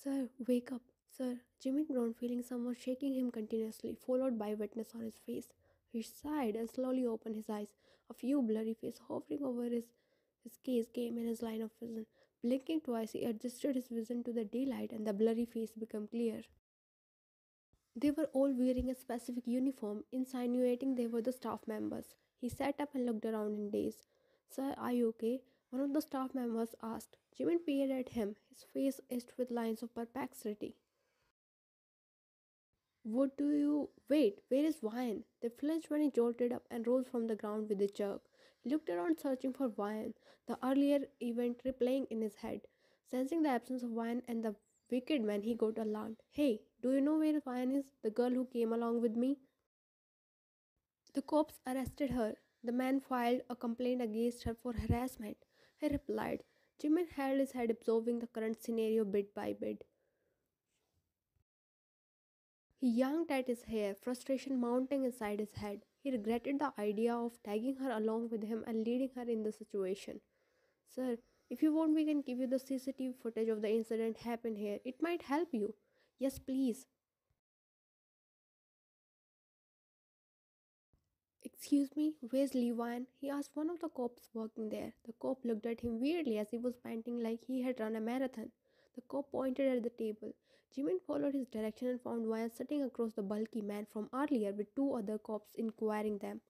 Sir, wake up. Sir, Jimin groaned, feeling someone shaking him continuously, followed by wetness on his face. He sighed and slowly opened his eyes. A few blurry faces hovering over his gaze came in his line of vision. Blinking twice, he adjusted his vision to the daylight and the blurry face became clear. They were all wearing a specific uniform, insinuating they were the staff members. He sat up and looked around in daze. Sir, are you okay? One of the staff members asked. Jimin peered at him, his face etched with lines of perplexity. What do you. Wait, where is Wyan? They flinched when he jolted up and rose from the ground with a jerk. He looked around searching for Wyan, the earlier event replaying in his head. Sensing the absence of Wyan and the wicked man, he got alarmed. Hey, do you know where Wyan is? The girl who came along with me? The cops arrested her. The man filed a complaint against her for harassment. He replied. Jimin held his head, absorbing the current scenario bit by bit. He yanked at his hair, frustration mounting inside his head. He regretted the idea of tagging her along with him and leading her in the situation. Sir, if you want, we can give you the CCTV footage of the incident happened here. It might help you. Yes, please. Excuse me, where's Levan? He asked one of the cops working there. The cop looked at him weirdly as he was panting like he had run a marathon. The cop pointed at the table. Jimin followed his direction and found Wyan sitting across the bulky man from earlier with two other cops inquiring them.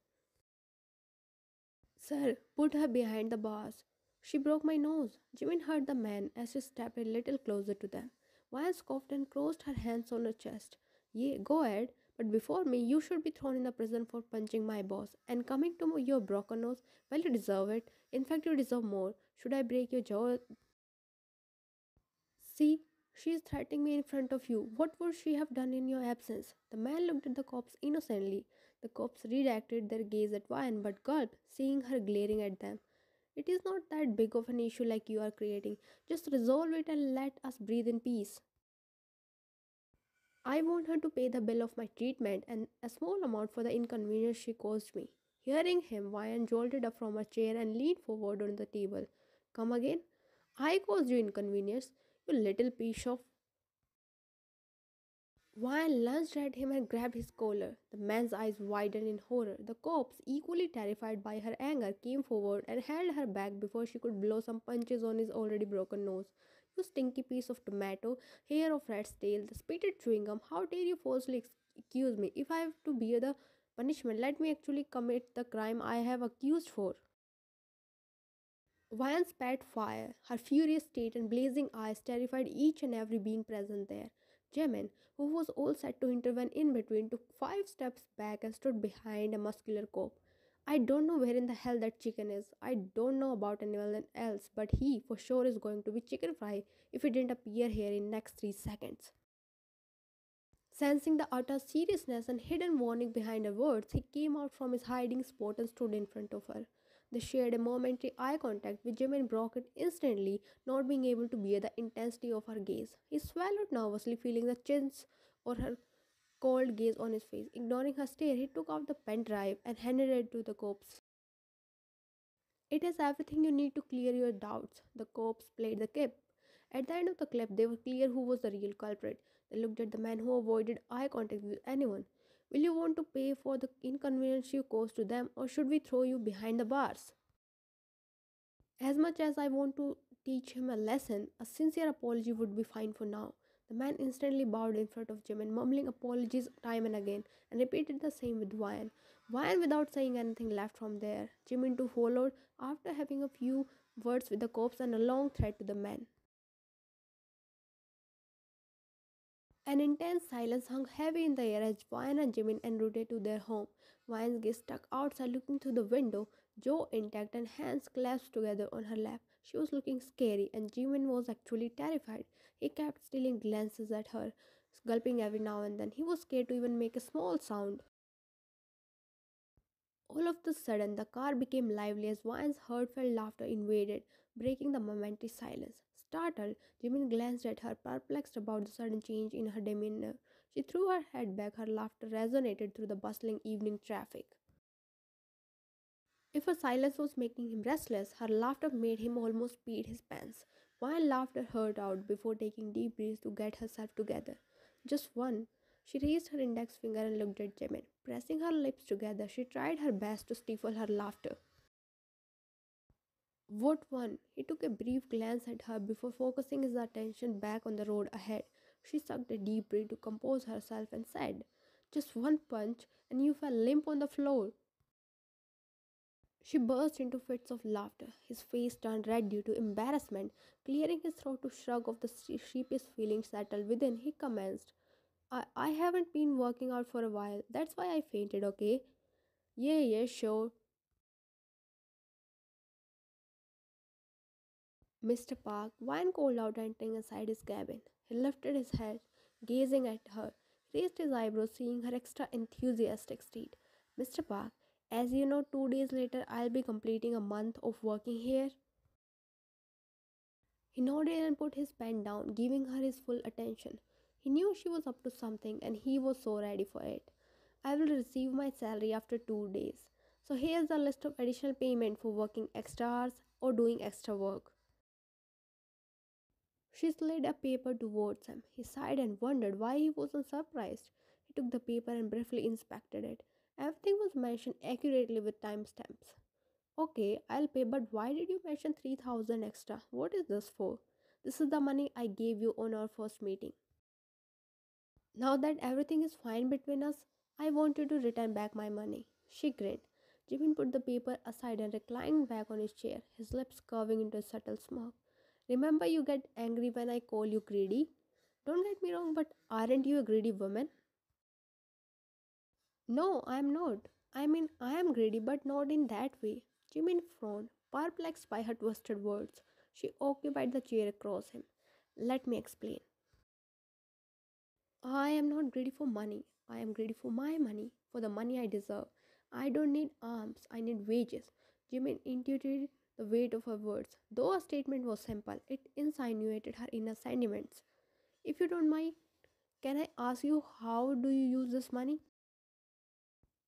Sir, put her behind the bars. She broke my nose. Jimin heard the man as she stepped a little closer to them. Wyan scoffed and crossed her hands on her chest. Yeah, go ahead. But before me, you should be thrown in the prison for punching my boss. And coming to your broken nose, well, you deserve it. In fact, you deserve more. Should I break your jaw? See, she is threatening me in front of you. What would she have done in your absence? The man looked at the cops innocently. The cops redirected their gaze at Wyan but gulped, seeing her glaring at them. It is not that big of an issue like you are creating. Just resolve it and let us breathe in peace. I want her to pay the bill of my treatment and a small amount for the inconvenience she caused me. Hearing him, Wyan jolted up from her chair and leaned forward on the table. Come again? I caused you inconvenience, you little piece of. Wyan lunged at him and grabbed his collar. The man's eyes widened in horror. The cops, equally terrified by her anger, came forward and held her back before she could blow some punches on his already broken nose. You stinky piece of tomato, hair of rat's tail, the spitted chewing gum, how dare you falsely accuse me? If I have to bear the punishment, let me actually commit the crime I have accused for. Vyan spat fire. Her furious state and blazing eyes terrified each and every being present there. Jimin, who was all set to intervene in between, took 5 steps back and stood behind a muscular cop. I don't know where in the hell that chicken is. I don't know about anyone else, but he for sure is going to be chicken fry if he didn't appear here in next 3 seconds. Sensing the utter seriousness and hidden warning behind her words, he came out from his hiding spot and stood in front of her. They shared a momentary eye contact, which Jimin broke it instantly, not being able to bear the intensity of her gaze. He swallowed nervously, feeling the chins or her cold gaze on his face. Ignoring her stare, he took out the pen drive and handed it to the cops. It has everything you need to clear your doubts. The cops played the clip. At the end of the clip, they were clear who was the real culprit. They looked at the man who avoided eye contact with anyone. Will you want to pay for the inconvenience you caused to them, or should we throw you behind the bars? As much as I want to teach him a lesson, a sincere apology would be fine for now. The man instantly bowed in front of Jimin, mumbling apologies time and again, and repeated the same with Wyan. Wyan, without saying anything, left from there. Jimin too followed, after having a few words with the cops and a long threat to the man. An intense silence hung heavy in the air as Wyan and Jimin en route to their home. Wyan's gaze stuck outside looking through the window, jaw intact and hands clasped together on her lap. She was looking scary and Jimin was actually terrified. He kept stealing glances at her, gulping every now and then. He was scared to even make a small sound. All of a sudden, the car became lively as Vine's heartfelt laughter invaded, breaking the momentary silence. Startled, Jimin glanced at her, perplexed about the sudden change in her demeanor. She threw her head back, her laughter resonated through the bustling evening traffic. If her silence was making him restless, her laughter made him almost pee his pants. Wine laughed her heart out before taking deep breaths to get herself together. Just one. She raised her index finger and looked at Jimin. Pressing her lips together, she tried her best to stifle her laughter. What one? He took a brief glance at her before focusing his attention back on the road ahead. She sucked a deep breath to compose herself and said, "Just one punch, and you fell limp on the floor." She burst into fits of laughter. His face turned red due to embarrassment. Clearing his throat to shrug off the sheepish feeling settled within, he commenced, I haven't been working out for a while. That's why I fainted, okay? Yeah, yeah, sure. Mr. Park, Wine called out, entering inside his cabin. He lifted his head, gazing at her, raised his eyebrows, seeing her extra enthusiastic state. Mr. Park, as you know, 2 days later I'll be completing a month of working here. He nodded and put his pen down, giving her his full attention. He knew she was up to something and he was so ready for it. I will receive my salary after 2 days. So here's a list of additional payment for working extra hours or doing extra work. She slid a paper towards him. He sighed and wondered why he wasn't surprised. He took the paper and briefly inspected it. Everything was mentioned accurately with timestamps. Okay, I'll pay, but why did you mention 3,000 extra? What is this for? This is the money I gave you on our first meeting. Now that everything is fine between us, I want you to return back my money. She grinned. Jimin put the paper aside and reclined back on his chair, his lips curving into a subtle smirk. Remember, you get angry when I call you greedy? Don't get me wrong, but aren't you a greedy woman? No, I am not. I mean, I am greedy, but not in that way. Jimin frowned, perplexed by her twisted words. She occupied the chair across him. Let me explain. I am not greedy for money. I am greedy for my money, for the money I deserve. I don't need arms, I need wages. Jimin intuited the weight of her words. Though her statement was simple, it insinuated her inner sentiments. If you don't mind, can I ask you how do you use this money?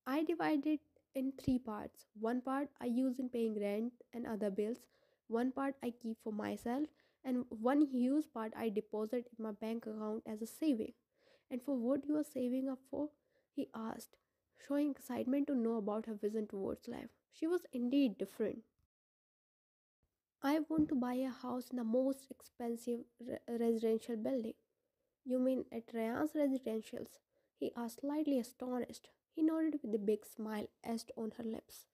I divide it in three parts. One part I use in paying rent and other bills. One part I keep for myself. And one huge part I deposit in my bank account as a saving. And for what you are saving up for? He asked, showing excitement to know about her vision towards life. She was indeed different. I want to buy a house in the most expensive residential building. You mean at Ryan's residentials? He asked, slightly astonished. He nodded with a big smile etched on her lips.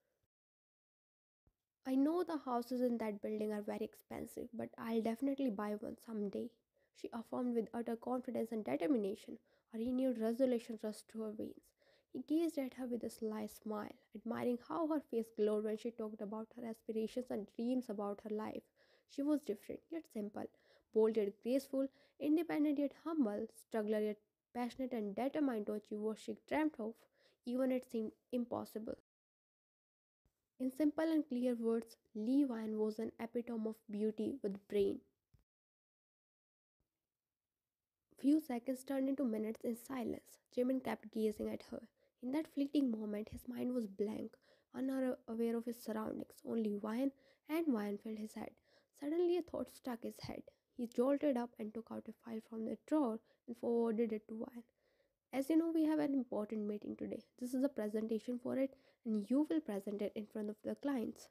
I know the houses in that building are very expensive, but I'll definitely buy one someday, she affirmed with utter confidence and determination. A renewed resolution rushed through her veins. He gazed at her with a sly smile, admiring how her face glowed when she talked about her aspirations and dreams about her life. She was different, yet simple, bold yet graceful, independent yet humble, struggler yet passionate and determined to achieve what she dreamt of, even it seemed impossible. In simple and clear words, Lee Wine was an epitome of beauty with brain. Few seconds turned into minutes in silence. Jimin kept gazing at her. In that fleeting moment, his mind was blank, unaware of his surroundings. Only wine and wine filled his head. Suddenly, a thought struck his head. He jolted up and took out a file from the drawer and forwarded it to Wine. As you know, we have an important meeting today. This is a presentation for it, and you will present it in front of the clients.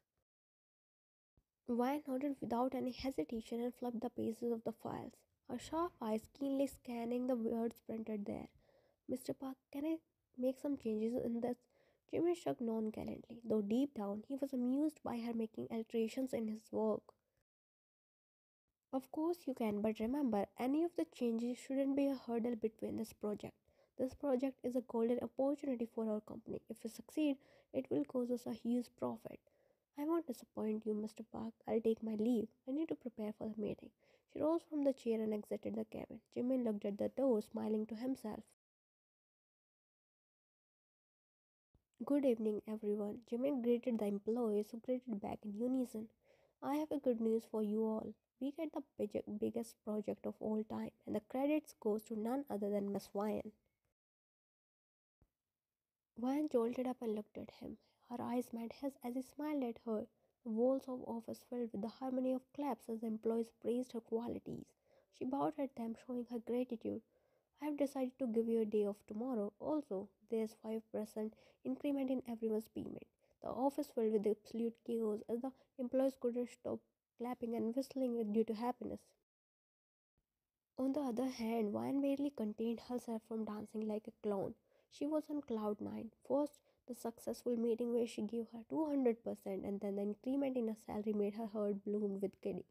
Wine nodded without any hesitation and flipped the pages of the files, her sharp eyes keenly scanning the words printed there. Mr. Park, can I make some changes in this? Jimmy shrugged nonchalantly, though deep down he was amused by her making alterations in his work. Of course you can, but remember, any of the changes shouldn't be a hurdle between this project. This project is a golden opportunity for our company. If we succeed, it will cause us a huge profit. I won't disappoint you, Mr. Park. I'll take my leave. I need to prepare for the meeting. She rose from the chair and exited the cabin. Jimmy looked at the door, smiling to himself. Good evening, everyone. Jimmy greeted the employees who greeted back in unison. I have a good news for you all. We get the biggest project of all time, and the credits goes to none other than Miss Wyan. Wyan jolted up and looked at him. Her eyes met his as he smiled at her. The walls of office filled with the harmony of claps as the employees praised her qualities. She bowed at them, showing her gratitude. I have decided to give you a day off tomorrow. Also, there's 5% increment in everyone's payment. The office filled with absolute chaos as the employees couldn't stop clapping and whistling due to happiness. On the other hand, Vine barely contained herself from dancing like a clown. She was on cloud nine. First, the successful meeting where she gave her 200%, and then the increment in her salary made her heart bloom with giddy.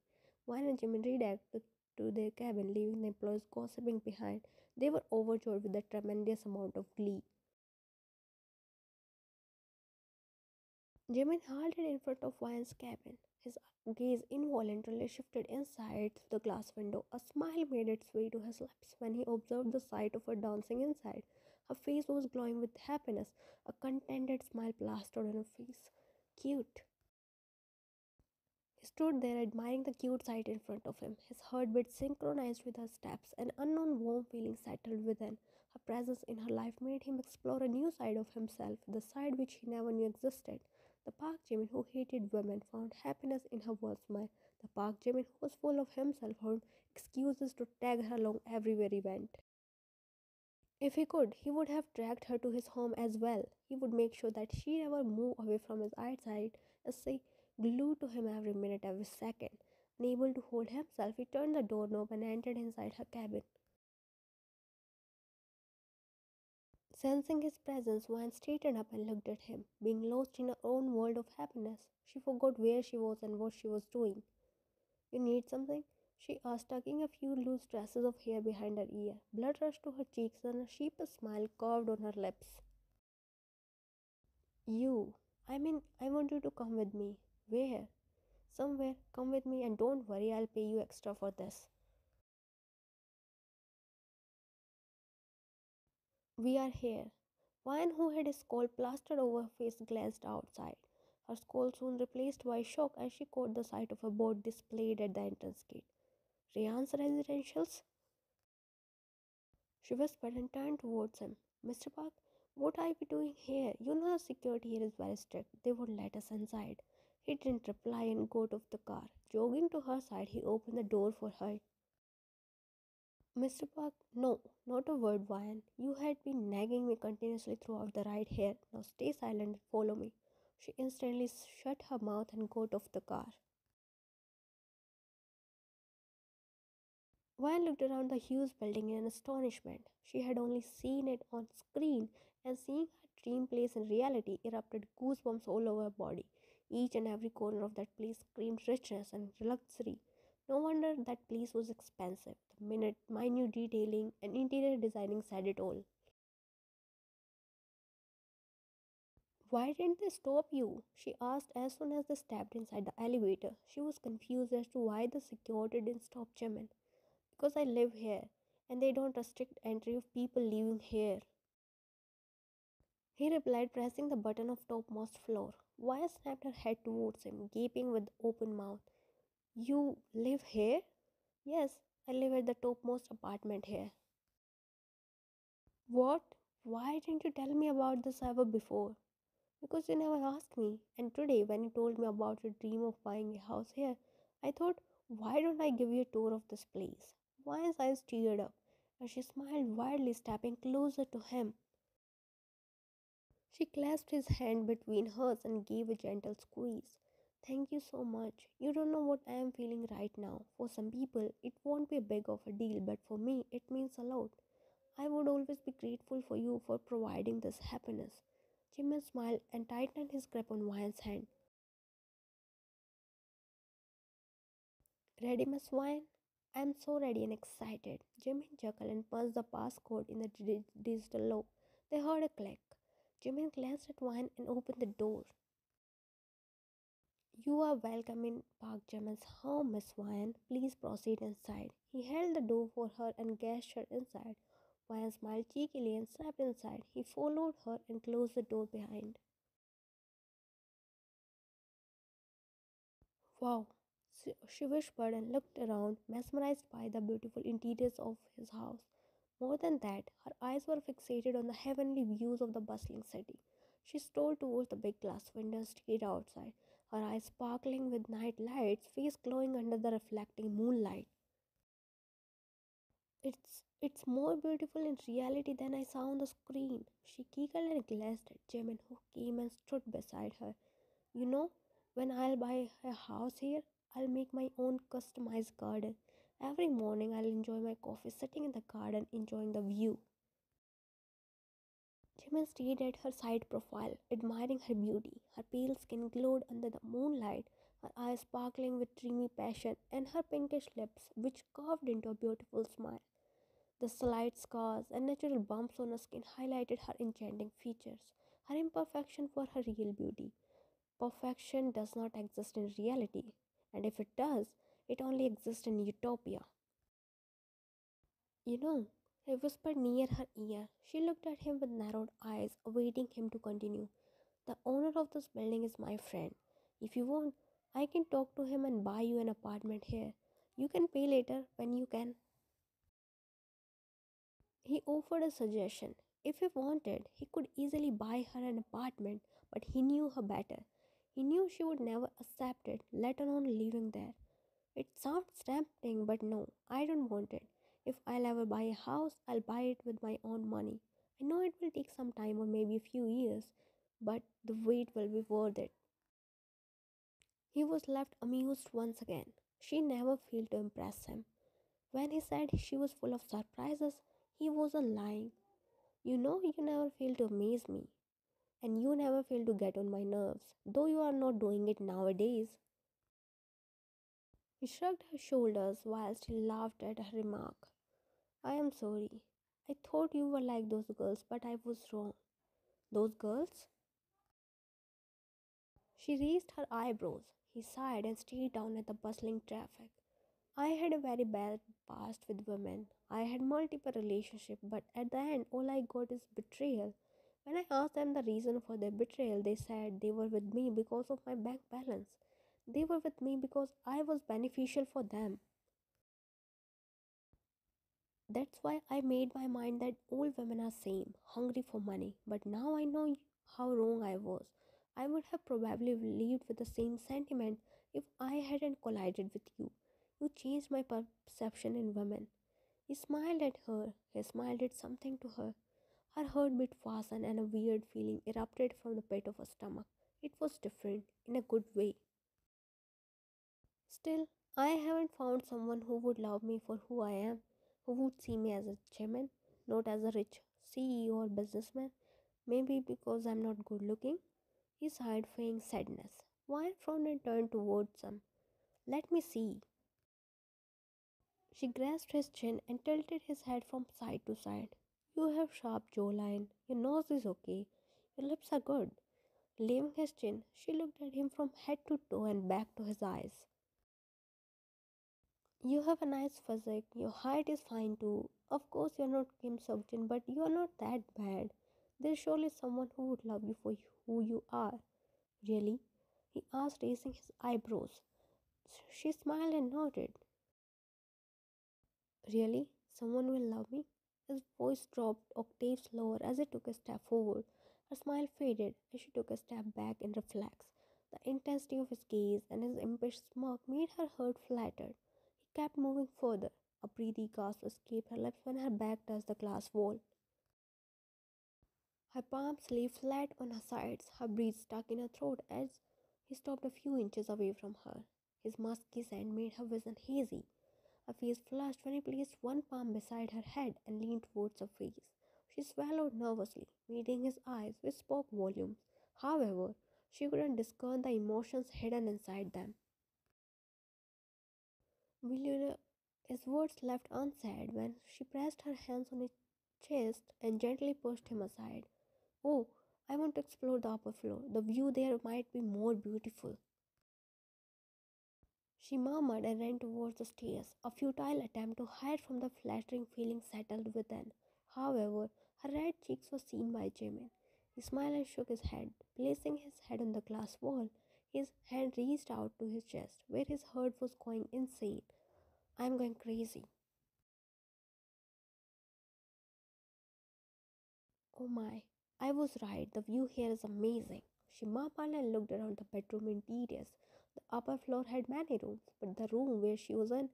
Vine and Jimin redirected to their cabin, leaving the employees gossiping behind. They were overjoyed with the tremendous amount of glee. Jimin halted in front of Vian's cabin. His gaze involuntarily shifted inside through the glass window. A smile made its way to his lips when he observed the sight of her dancing inside. Her face was glowing with happiness. A contented smile plastered on her face. Cute. He stood there admiring the cute sight in front of him. His heartbeat synchronized with her steps. An unknown warm feeling settled within. Her presence in her life made him explore a new side of himself, the side which he never knew existed. The Park Jimin who hated women found happiness in her world smile. The Park Jimin who was full of himself found excuses to tag her along everywhere he went. If he could, he would have dragged her to his home as well. He would make sure that she never moved away from his eyesight and stay glued to him every minute, every second. Unable to hold himself, he turned the doorknob and entered inside her cabin. Sensing his presence, Vine straightened up and looked at him. Being lost in her own world of happiness, she forgot where she was and what she was doing. You need something? She asked, tucking a few loose tresses of hair behind her ear. Blood rushed to her cheeks and a sheepish smile curved on her lips. You. I want you to come with me. Where? Somewhere. Come with me and don't worry, I'll pay you extra for this. We are here. Vine, who had a skull plastered over her face, glanced outside. Her skull soon replaced by shock as she caught the sight of a board displayed at the entrance gate. Ryan's residentials? She whispered and turned towards him. Mr. Park, what are we doing here? You know the security here is very strict. They won't let us inside. He didn't reply and got off the car. Jogging to her side, he opened the door for her. Mr. Park, no, not a word, Vian. You had been nagging me continuously throughout the ride here. Now stay silent and follow me. She instantly shut her mouth and got off the car. Vian looked around the huge building in astonishment. She had only seen it on screen, and seeing her dream place in reality erupted goosebumps all over her body. Each and every corner of that place screamed richness and luxury. No wonder that place was expensive. The minute detailing and interior designing said it all. Why didn't they stop you? She asked as soon as they stepped inside the elevator. She was confused as to why the security didn't stop Jimin. Because I live here, and they don't restrict entry of people living here. He replied, pressing the button of topmost floor. Waya snapped her head towards him, gaping with open mouth. You live here? Yes, I live at the topmost apartment here. What? Why didn't you tell me about this ever before? Because you never asked me. And today, when you told me about your dream of buying a house here, I thought, why don't I give you a tour of this place? Waya's eyes teared up, and she smiled widely, stepping closer to him. She clasped his hand between hers and gave a gentle squeeze. Thank you so much. You don't know what I am feeling right now. For some people, it won't be big of a deal, but for me, it means a lot. I would always be grateful for you for providing this happiness. Jimin smiled and tightened his grip on Vian's hand. Ready, Miss Vian? I am so ready and excited. Jimin chuckled and punched the passcode in the digital lock. They heard a click. Jimin glanced at Vian and opened the door. You are welcome in Park Jamin's home, Miss Vian. Please proceed inside. He held the door for her and gestured inside. Vian smiled cheekily and stepped inside. He followed her and closed the door behind. Wow, she whispered and looked around, mesmerized by the beautiful interiors of his house. More than that, her eyes were fixated on the heavenly views of the bustling city. She strolled towards the big glass window and stared outside. her eyes sparkling with night lights, face glowing under the reflecting moonlight. It's more beautiful in reality than I saw on the screen. She giggled and glanced at Jimin, who came and stood beside her. You know, when I'll buy a house here, I'll make my own customized garden. Every morning I'll enjoy my coffee sitting in the garden enjoying the view. Jimin stared at her side profile, admiring her beauty. Her pale skin glowed under the moonlight, her eyes sparkling with dreamy passion, and her pinkish lips, which curved into a beautiful smile. The slight scars and natural bumps on her skin highlighted her enchanting features. Her imperfection for her real beauty. Perfection does not exist in reality, and if it does, it only exists in utopia. You know, he whispered near her ear. She looked at him with narrowed eyes, awaiting him to continue. The owner of this building is my friend. If you want, I can talk to him and buy you an apartment here. You can pay later when you can. He offered a suggestion. If he wanted, he could easily buy her an apartment, but he knew her better. He knew she would never accept it, let alone living there. It sounds tempting, but no, I don't want it. If I'll ever buy a house, I'll buy it with my own money. I know it will take some time or maybe a few years, but the wait will be worth it. He was left amused once again. She never failed to impress him. When he said she was full of surprises, he wasn't lying. You know, you never fail to amaze me, and you never fail to get on my nerves, though you are not doing it nowadays. He shrugged her shoulders whilst he laughed at her remark. I am sorry. I thought you were like those girls, but I was wrong. Those girls? She raised her eyebrows. He sighed and stared down at the bustling traffic. I had a very bad past with women. I had multiple relationships, but at the end, all I got is betrayal. When I asked them the reason for their betrayal, they said they were with me because of my bank balance. They were with me because I was beneficial for them. That's why I made my mind that all women are same, hungry for money. But now I know how wrong I was. I would have probably lived with the same sentiment if I hadn't collided with you. You changed my perception in women. He smiled at her. His smile did something to her. Her heart beat fast and a weird feeling erupted from the pit of her stomach. It was different, in a good way. Still, I haven't found someone who would love me for who I am, who would see me as a Jimin, not as a rich CEO or businessman. Maybe because I'm not good looking. He sighed, feigning sadness. Wine frowned and turned towards him. Let me see. She grasped his chin and tilted his head from side to side. You have sharp jawline. Your nose is okay. Your lips are good. Leaving his chin, she looked at him from head to toe and back to his eyes. You have a nice physique. Your height is fine too. Of course, you're not Kim Seokjin, but you're not that bad. There's surely someone who would love you for who you are. Really? He asked, raising his eyebrows. She smiled and nodded. Really? Someone will love me? His voice dropped octaves lower as he took a step forward. Her smile faded as she took a step back in reflex. The intensity of his gaze and his impish smirk made her heart flattered. He kept moving further. A breathy gasp escaped her lips when her back touched the glass wall. Her palms lay flat on her sides, her breath stuck in her throat as he stopped a few inches away from her. His musky scent made her vision hazy. Her face flushed when he placed one palm beside her head and leaned towards her face. She swallowed nervously, meeting his eyes, which spoke volumes. However, she couldn't discern the emotions hidden inside them. Will you... His words left unsaid when she pressed her hands on his chest and gently pushed him aside. Oh, I want to explore the upper floor. The view there might be more beautiful. She murmured and ran towards the stairs, a futile attempt to hide from the flattering feeling settled within. However, her red cheeks were seen by Jimin. He smiled and shook his head, placing his head on the glass wall. His hand reached out to his chest, where his heart was going insane. I'm going crazy. Oh my, I was right. The view here is amazing. She mumbled and looked around the bedroom in details. The upper floor had many rooms, but the room where she was in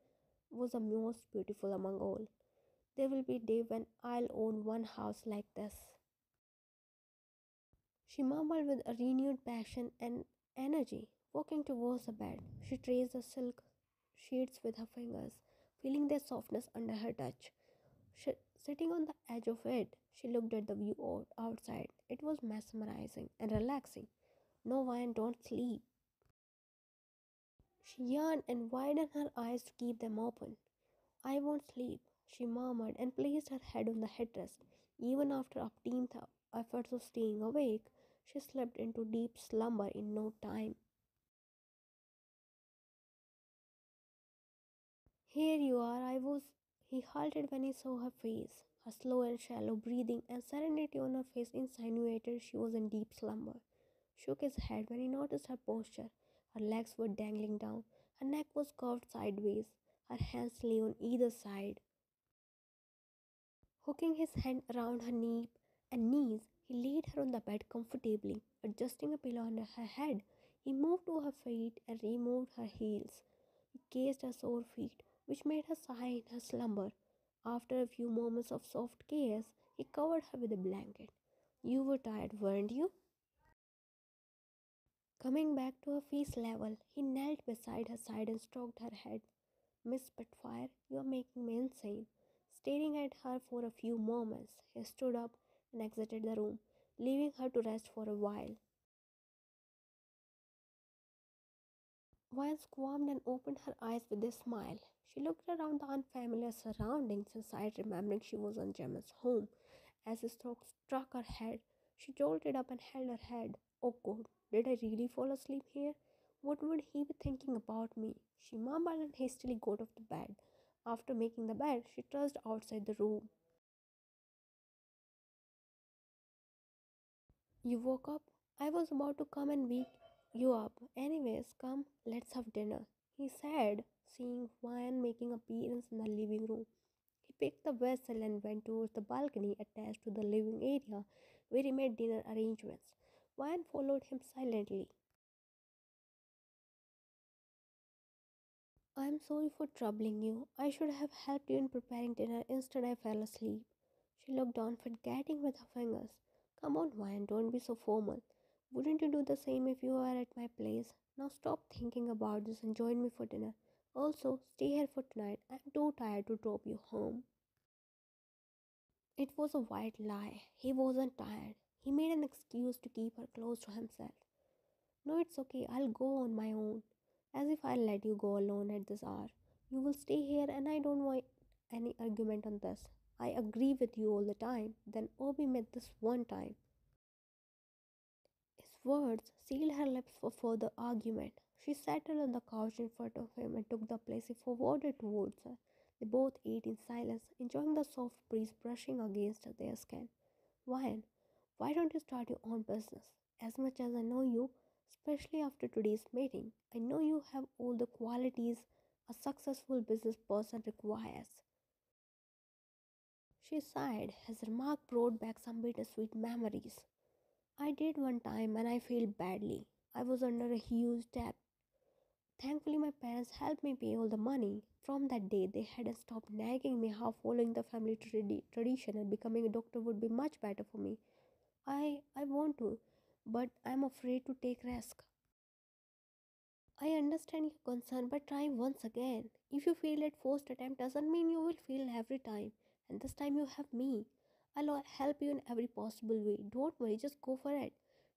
was the most beautiful among all. There will be a day when I'll own one house like this, she murmured with a renewed passion and energy. Walking towards the bed, she traced the silk sheets with her fingers, feeling their softness under her touch. Sitting on the edge of it, she looked at the view outside. It was mesmerizing and relaxing. No, Wine, don't sleep. She yawned and widened her eyes to keep them open. I won't sleep, she murmured and placed her head on the headrest. Even after umpteenth efforts of staying awake, she slipped into deep slumber in no time. Here you are, I was. He halted when he saw her face. Her slow and shallow breathing and serenity on her face insinuated she was in deep slumber. Shook his head when he noticed her posture. Her legs were dangling down, her neck was curved sideways, her hands lay on either side. Hooking his hand around her knee and knees, he laid her on the bed comfortably, adjusting a pillow under her head. He moved to her feet and removed her heels. He kissed her sore feet, which made her sigh in her slumber. After a few moments of soft cares, he covered her with a blanket. You were tired, weren't you? Coming back to her face level, he knelt beside her side and stroked her head. Miss Spitfire, you are making me insane. Staring at her for a few moments, he stood up and exited the room, leaving her to rest for a while. Vine squirmed and opened her eyes with a smile. She looked around the unfamiliar surroundings and sighed, remembering she was on Gemma's home. As his stroke struck her head, she jolted up and held her head. Oh God, did I really fall asleep here? What would he be thinking about me? She mumbled and hastily got off the bed. After making the bed, she trudged outside the room. You woke up? I was about to come and wake you up. Anyways, come, let's have dinner, he said, seeing Ryan making appearance in the living room. He picked the vessel and went towards the balcony attached to the living area where he made dinner arrangements. Ryan followed him silently. I am sorry for troubling you. I should have helped you in preparing dinner. Instead, I fell asleep. She looked down, forgetting with her fingers. Come on, Ryan, don't be so formal. Wouldn't you do the same if you were at my place? Now stop thinking about this and join me for dinner. Also, stay here for tonight. I'm too tired to drop you home. It was a white lie. He wasn't tired. He made an excuse to keep her close to himself. No, it's okay. I'll go on my own. As if I'll let you go alone at this hour. You will stay here and I don't want any argument on this. I agree with you all the time. Then Obi met this one time. His words sealed her lips for further argument. She settled on the couch in front of him and took the place he forwarded towards her. They both ate in silence, enjoying the soft breeze brushing against their skin. Ryan, why don't you start your own business? As much as I know you, especially after today's meeting, I know you have all the qualities a successful business person requires. She sighed. His remark brought back some bittersweet memories. I did one time and I failed badly. I was under a huge debt. Thankfully, my parents helped me pay all the money. From that day, they hadn't stopped nagging me how following the family tradition and becoming a doctor would be much better for me. I want to, but I'm afraid to take risk. I understand your concern, but try once again. If you fail at first attempt doesn't mean you will fail every time. And this time you have me. I'll help you in every possible way. Don't worry, just go for it.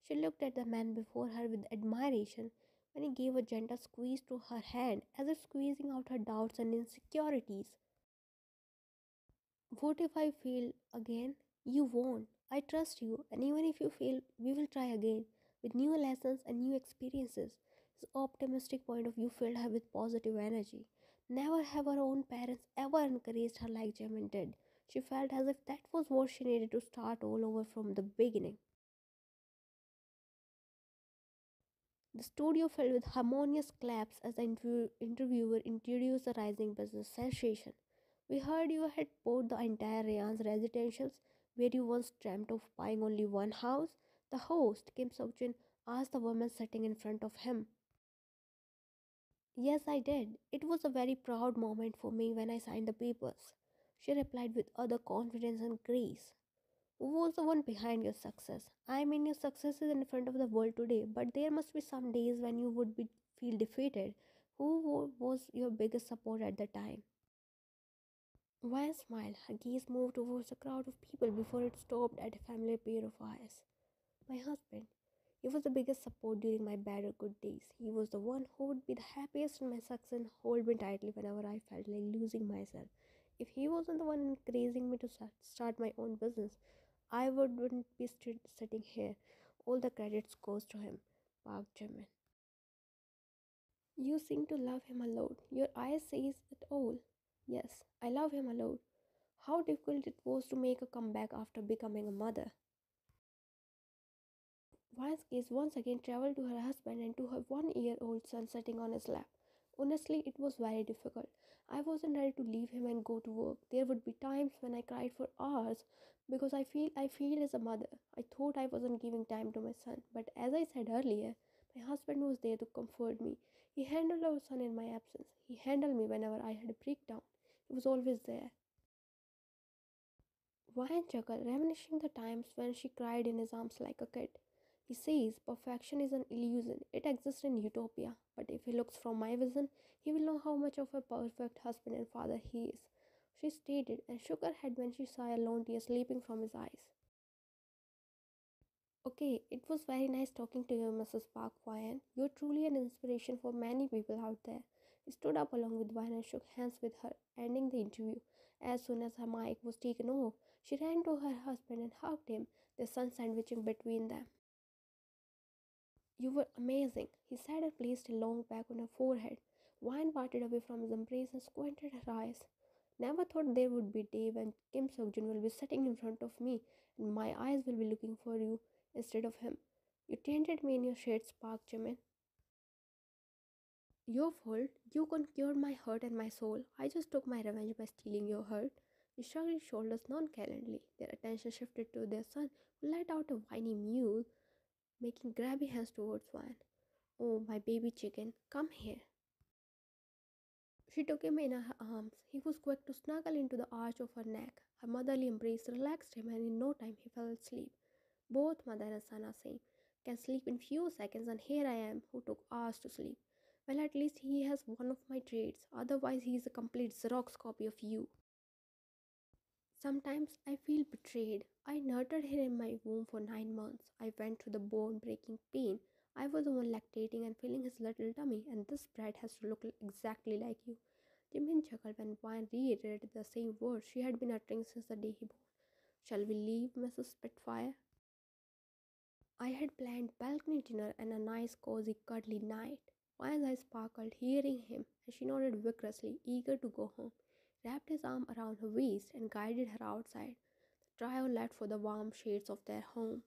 She looked at the man before her with admiration when he gave a gentle squeeze to her hand, as if squeezing out her doubts and insecurities. What if I fail again? You won't. I trust you, and even if you fail, we will try again with new lessons and new experiences. His optimistic point of view filled her with positive energy. Never have her own parents ever encouraged her like Jimin did. She felt as if that was what she needed to start all over from the beginning. The studio filled with harmonious claps as the interviewer introduced the rising business sensation. We heard you had bought the entire Rayan's residentials where you once dreamt of buying only one house. The host, Kim Seokjin, asked the woman sitting in front of him. Yes, I did. It was a very proud moment for me when I signed the papers. She replied with other confidence and grace. Who was the one behind your success? I mean, your success is in front of the world today, but there must be some days when you would feel defeated. Was your biggest support at the time? Why smile? Her gaze moved towards the crowd of people before it stopped at a familiar pair of eyes. My husband. He was the biggest support during my bad or good days. He was the one who would be the happiest in my success and hold me tightly whenever I felt like losing myself. If he wasn't the one encouraging me to start my own business, I wouldn't be sitting here. All the credits goes to him. Park Jimin. You seem to love him a lot. Your eyes says it all. Yes, I love him a lot. How difficult it was to make a comeback after becoming a mother. Wine's gaze once again traveled to her husband and to her 1 year old son sitting on his lap. Honestly, it was very difficult. I wasn't ready to leave him and go to work. There would be times when I cried for hours because I feel as a mother. I thought I wasn't giving time to my son, but as I said earlier, my husband was there to comfort me. He handled our son in my absence. He handled me whenever I had a breakdown. He was always there. Why chuckle, reminiscing the times when she cried in his arms like a kid. He says perfection is an illusion. It exists in utopia. But if he looks from my vision, he will know how much of a perfect husband and father he is. She stated and shook her head when she saw a lone tear sleeping from his eyes. Okay, it was very nice talking to you, Mrs. Park Wyan. You're truly an inspiration for many people out there. He stood up along with Wyan and shook hands with her, ending the interview. As soon as her mic was taken off, she ran to her husband and hugged him, their son sandwiching between them. You were amazing, he said and placed a long peck on her forehead. Wyan parted away from his embrace and squinted her eyes. Never thought there would be a day when Kim Seokjun will be sitting in front of me and my eyes will be looking for you instead of him. You tainted me in your shade spark, Jimin. Your fault. You conquered my heart and my soul. I just took my revenge by stealing your heart. He shrugged his shoulders nonchalantly. Their attention shifted to their son, who let out a whiny mew, making grabby hands towards Wan. Oh, my baby chicken, come here. She took him in her arms. He was quick to snuggle into the arch of her neck. Her motherly embrace relaxed him, and in no time he fell asleep. Both mother and son are saying, can sleep in few seconds, and here I am, who took hours to sleep. Well, at least he has one of my traits. Otherwise, he is a complete Xerox copy of you. Sometimes I feel betrayed. I nurtured him in my womb for 9 months. I went through the bone breaking pain. I was the one lactating and filling his little tummy, and this brat has to look exactly like you. Jimin chuckled when Wine reiterated the same words she had been uttering since the day he born. Shall we leave, Mrs. Spitfire? I had planned balcony dinner and a nice cozy cuddly night. Wine's eyes sparkled hearing him, and she nodded vigorously, eager to go home. Wrapped his arm around her waist and guided her outside. The trio left for the warm shades of their home.